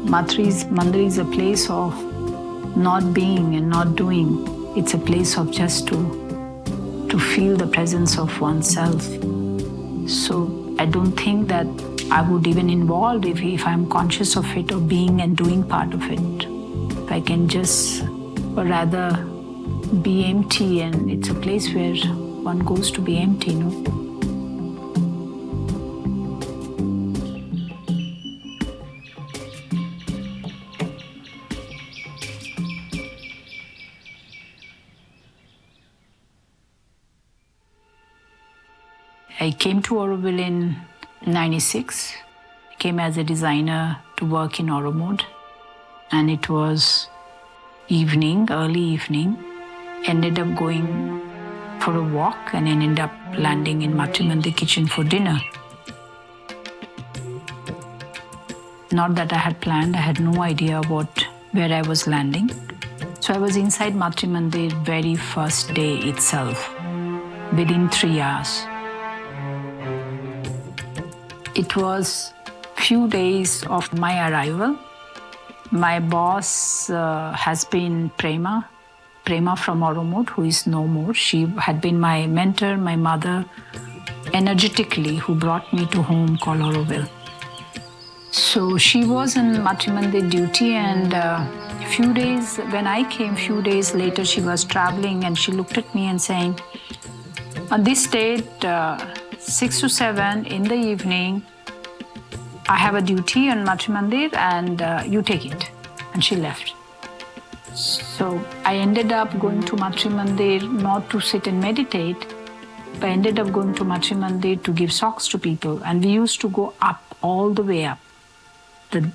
Matrimandir is a place of not being and not doing. It's a place of just to feel the presence of oneself. So I don't think that I would even involve if I'm conscious of it or being and doing part of it. If I can just, or rather, be empty, and it's a place where one goes to be empty, no? I came to Auroville in '96. I came as a designer to work in Auro mode. And it was evening, early evening. Ended up going for a walk and ended up landing in Matrimandir kitchen for dinner. Not that I had planned, I had no idea about where I was landing. So I was inside Matrimandir very first day itself, within 3 hours. It was few days of my arrival. My boss has been Prema from Auro mode, who is no more. She had been my mentor, my mother, energetically, who brought me to home called Auroville. So she was in Matrimandir duty, and few days, when I came, few days later, she was traveling and she looked at me and saying, on this date, 6 to 7 in the evening, I have a duty on Matrimandir and you take it. And she left. So I ended up going to Matrimandir not to sit and meditate, but I ended up going to Matrimandir to give socks to people. And we used to go up, all the way up.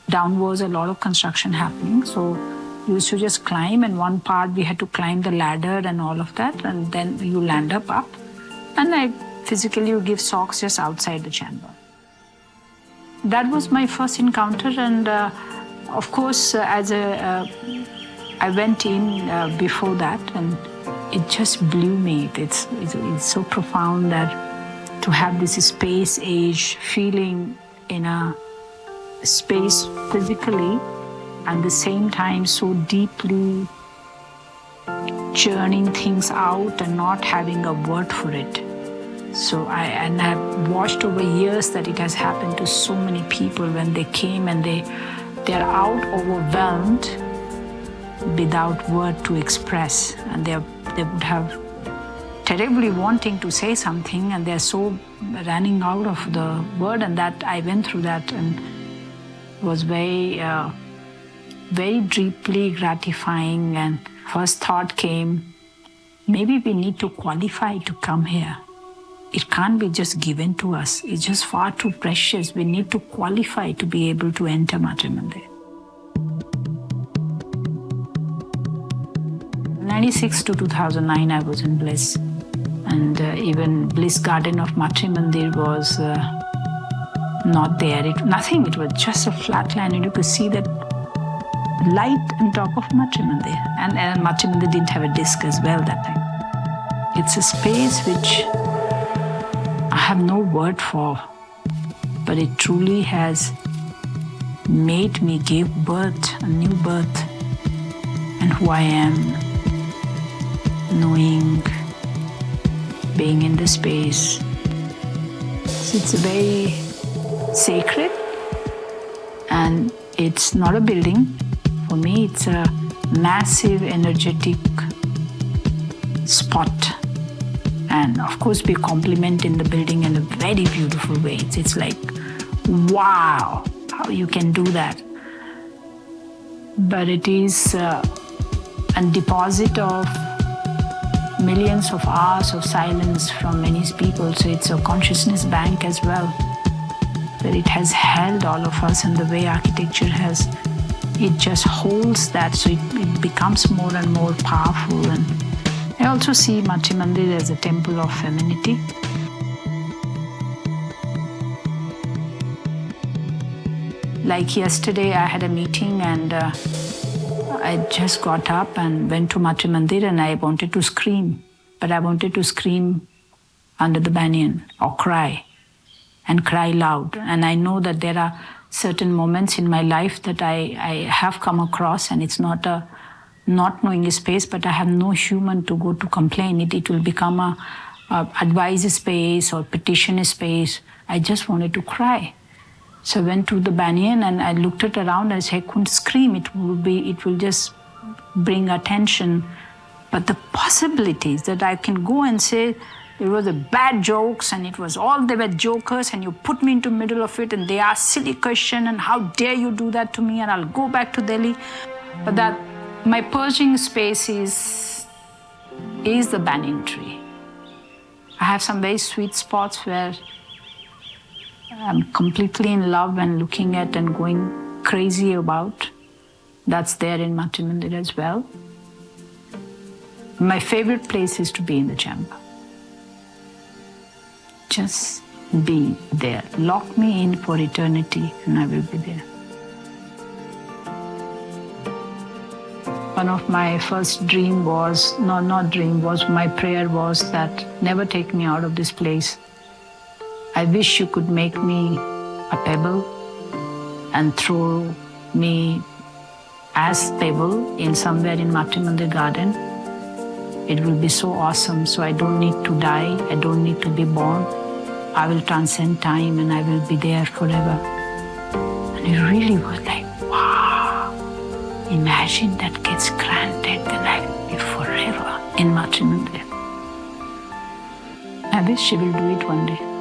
Down was a lot of construction happening. So we used to just climb, and one part we had to climb the ladder and all of that, and then you land up. And I physically would give socks just outside the chamber. That was my first encounter, and of course, I went in before that, and it just blew me. It's so profound that to have this space-age feeling in a space physically, and at the same time so deeply churning things out and not having a word for it. So I've watched over years that it has happened to so many people when they came and they're out overwhelmed without word to express, and they would have terribly wanting to say something, and they're so running out of the word. And that I went through that, and was very deeply gratifying. And first thought came, maybe we need to qualify to come here. It can't be just given to us. It's just far too precious. We need to qualify to be able to enter Matrimandir. 96 to 2009, I was in Bliss. And even Bliss Garden of Matrimandir was not there. Nothing, it was just a flat land, and you could see that light on top of Matrimandir. And Matrimandir didn't have a disc as well that time. It's a space which I have no word for, but it truly has made me give birth, a new birth, and who I am, knowing, being in the space. So it's very sacred, and it's not a building. For me, it's a massive, energetic spot. And of course, we complement in the building in a very beautiful way. It's like, wow, how you can do that. But it is a deposit of millions of hours of silence from many people. So it's a consciousness bank as well, that it has held all of us, and the way architecture has, it just holds that, so it becomes more and more powerful. And I also see Matrimandir as a temple of femininity. Like yesterday, I had a meeting, and I just got up and went to Matrimandir, and I wanted to scream. But I wanted to scream under the banyan or cry, and cry loud. And I know that there are certain moments in my life that I have come across, and it's not a not knowing space, but I have no human to go to complain. It will become a advice space or petition space. I just wanted to cry. So I went to the banyan and I looked it around and I said, I couldn't scream. It will just bring attention. But the possibilities that I can go and say, it was a bad jokes and they were jokers, and you put me into middle of it and they ask silly question and how dare you do that to me, and I'll go back to Delhi. But that my purging space is the banyan tree. I have some very sweet spots where I'm completely in love and looking at and going crazy about. That's there in Matrimandir as well. My favorite place is to be in the chamber. Just be there. Lock me in for eternity and I will be there. One of my first dream was, my prayer was that never take me out of this place. I wish you could make me a pebble and throw me as pebble in somewhere in Matrimandir garden. It will be so awesome, so I don't need to die, I don't need to be born. I will transcend time and I will be there forever. And it really was like, wow, imagine that gets granted, then I will be forever in Matrimandir. I wish she will do it one day.